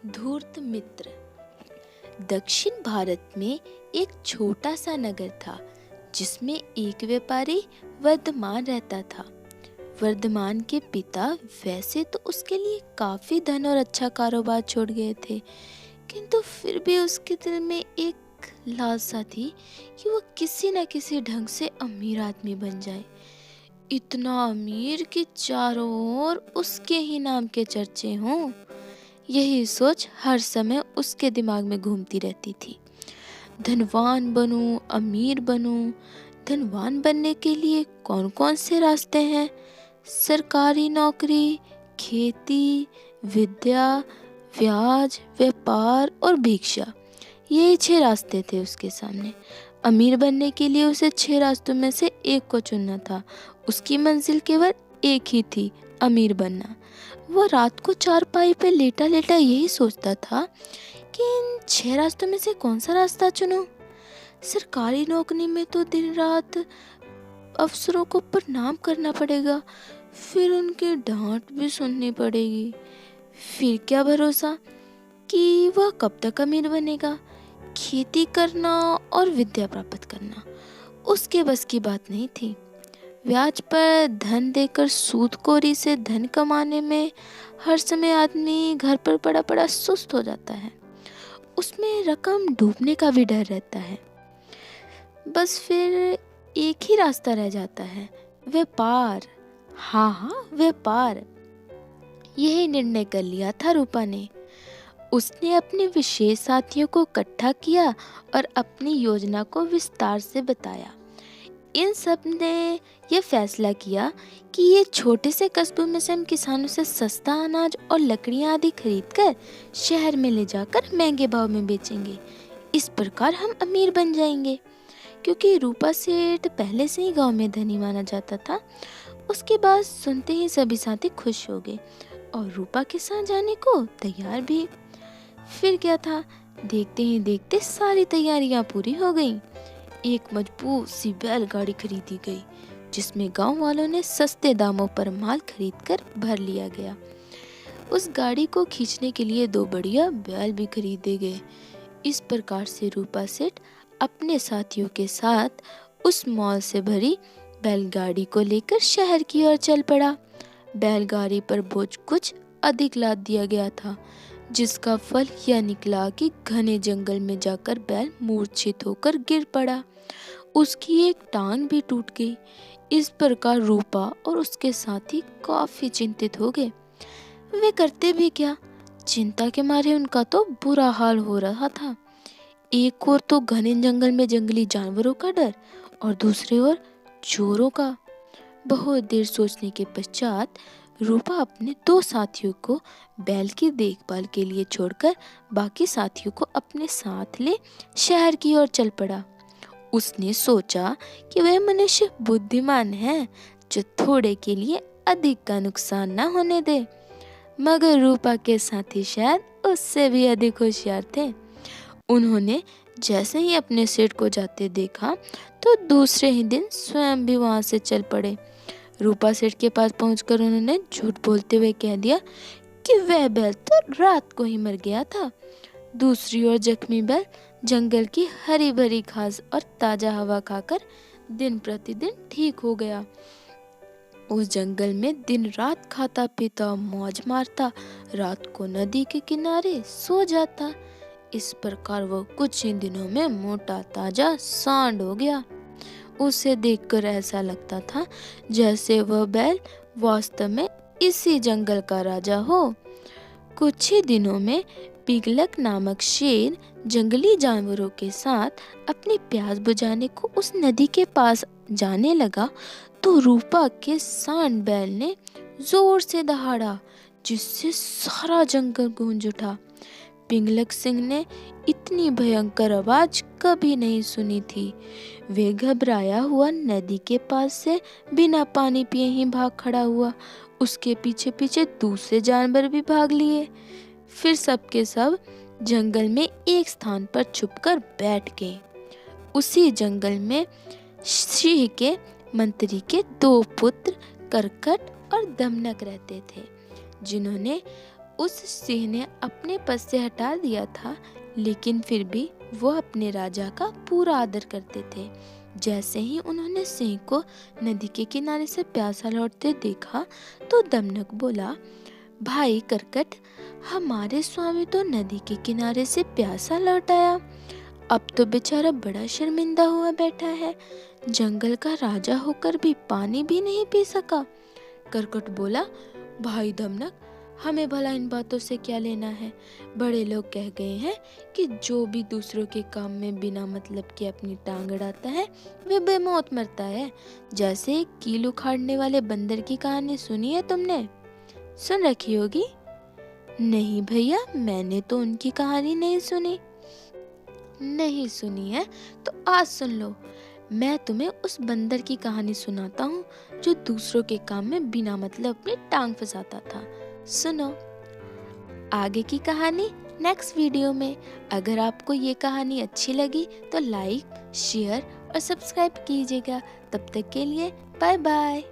धूर्त मित्र। दक्षिण भारत में एक छोटा सा नगर था जिसमें एक व्यापारी वर्धमान रहता था। वर्धमान के पिता वैसे तो उसके लिए काफी धन और अच्छा कारोबार छोड़ गए थे, किंतु फिर भी उसके दिल में एक लालसा थी कि वो किसी न किसी ढंग से अमीर आदमी बन जाए। इतना अमीर कि चारों ओर उसके ही नाम के चर्चे हों। यही सोच हर समय उसके दिमाग में घूमती रहती थी। धनवान बनूं, अमीर बनूं। धनवान बनने के लिए कौन कौन से रास्ते हैं? सरकारी नौकरी, खेती, विद्या, ब्याज, व्यापार और भिक्षा। यही 6 रास्ते थे उसके सामने। अमीर बनने के लिए उसे 6 रास्तों में से एक को चुनना था। उसकी मंजिल केवल एक ही थी, अमीर बनना। वो रात को चारपाई पे लेटा लेटा यही सोचता था कि इन 6 रास्तों में से कौन सा रास्ता चुनूं। सरकारी नौकरी में तो दिन रात अफसरों को प्रणाम करना पड़ेगा, फिर उनकी डांट भी सुननी पड़ेगी। फिर क्या भरोसा कि वह कब तक अमीर बनेगा। खेती करना और विद्या प्राप्त करना उसके बस की बात नहीं थी। ब्याज पर धन देकर सूदखोरी से धन कमाने में हर समय आदमी घर पर पड़ा पड़ा सुस्त हो जाता है। उसमें रकम डूबने का भी डर रहता है। बस फिर एक ही रास्ता रह जाता है, व्यापार। हाँ, व्यापार। यही निर्णय कर लिया था रूपा ने। उसने अपने विशेष साथियों को इकट्ठा किया और अपनी योजना को विस्तार से बताया। इन सब ने यह फैसला किया कि ये छोटे से कस्बों में से हम किसानों से सस्ता अनाज और लकड़ियां आदि खरीदकर शहर में ले जाकर महंगे भाव में बेचेंगे। इस प्रकार हम अमीर बन जाएंगे। क्योंकि रूपा सेठ पहले से ही गांव में धनी माना जाता था, उसकी बात सुनते ही सभी साथी खुश हो गए और रूपा के साथ जाने को तैयार भी। फिर क्या था, देखते ही देखते सारी तैयारियां पूरी हो गईं। एक मजबूत सी बैलगाड़ी खरीदी गई जिसमें गांव वालों ने सस्ते दामों पर माल खरीदकर भर लिया गया। उस गाड़ी को खींचने के लिए 2 बढ़िया बैल भी खरीदे गए। इस प्रकार से रूपा सेठ अपने साथियों के साथ उस मॉल से भरी बैलगाड़ी को लेकर शहर की ओर चल पड़ा। बैलगाड़ी पर बोझ कुछ अधिक लाद दिया गया था, जिसका फल यह निकला कि घने जंगल में जाकर बैल मूर्छित होकर गिर पड़ा। उसकी एक टांग भी टूट गई। इस प्रकार रूपा और उसके साथी काफी चिंतित हो गए। वे करते भी क्या, चिंता के मारे उनका तो बुरा हाल हो रहा था। एक ओर तो घने जंगल में जंगली जानवरों का डर और दूसरी ओर चोरों का। बहुत देर सोचने के पश्चात रूपा अपने 2 साथियों को बैल की देखभाल के लिए छोड़कर बाकी साथियों को अपने साथ ले शहर की ओर चल पड़ा। उसने सोचा कि वह मनुष्य बुद्धिमान है जो थोड़े के लिए अधिक का नुकसान न होने दे। मगर रूपा के साथी शायद उससे भी अधिक होशियार थे। उन्होंने जैसे ही अपने सेठ को जाते देखा तो दूसरे ही दिन स्वयं भी वहां से चल पड़े। रूपा सेठ के पास पहुंचकर उन्होंने झूठ बोलते हुए कह दिया कि वह बैल तो रात को ही मर गया था। दूसरी ओर जख्मी बैल जंगल की हरी भरी घास और ताजा हवा खाकर दिन प्रतिदिन ठीक हो गया। उस जंगल में दिन रात खाता पीता मौज मारता, रात को नदी के किनारे सो जाता। इस प्रकार वह कुछ ही दिनों में मोटा ताजा सांड हो गया। उसे देखकर ऐसा लगता था जैसे वह बैल वास्तव में इसी जंगल का राजा हो। कुछ ही दिनों में पिगलक नामक शेर जंगली जानवरों के साथ अपनी प्यास बुझाने को उस नदी के पास जाने लगा तो रूपा के सांड बैल ने जोर से दहाड़ा, जिससे सारा जंगल गूंज उठा। पिंगलक सिंह ने इतनी भयंकर आवाज कभी नहीं सुनी थी। वे घबराया हुआ नदी के पास से बिना पानी पिए ही भाग खड़ा हुआ। उसके पीछे पीछे दूसरे जानवर भी भाग लिए। फिर सबके सब जंगल में एक स्थान पर छुपकर बैठ गए। उसी जंगल में सिंह के मंत्री के 2 पुत्र करकट और दमनक रहते थे, जिन्होंने उस सिंह ने अपने पद से हटा दिया था, लेकिन फिर भी वो अपने राजा का पूरा आदर करते थे। जैसे ही उन्होंने सिंह को नदी के किनारे से प्यासा लौटते देखा तो दमनक बोला, भाई करकट, हमारे स्वामी तो नदी के किनारे से प्यासा लौट आया, अब तो बेचारा बड़ा शर्मिंदा हुआ बैठा है, जंगल का राजा होकर भी पानी भी नहीं पी सका। करकट बोला, भाई दमनक, हमें भला इन बातों से क्या लेना है। बड़े लोग कह गए हैं कि जो भी दूसरों के काम में बिना मतलब के अपनी टांग अड़ाता है वे बेमौत मरता है। जैसे एक कील उखाड़ने वाले बंदर की कहानी सुनी है तुमने? सुन रखी होगी। नहीं भैया, मैंने तो उनकी कहानी नहीं सुनी। नहीं सुनी है तो आज सुन लो। मैं तुम्हें उस बंदर की कहानी सुनाता हूँ जो दूसरों के काम में बिना मतलब अपनी टांग फंसाता था। सुनो। आगे की कहानी नेक्स्ट वीडियो में। अगर आपको ये कहानी अच्छी लगी तो लाइक, शेयर और सब्सक्राइब कीजिएगा। तब तक के लिए बाय बाय।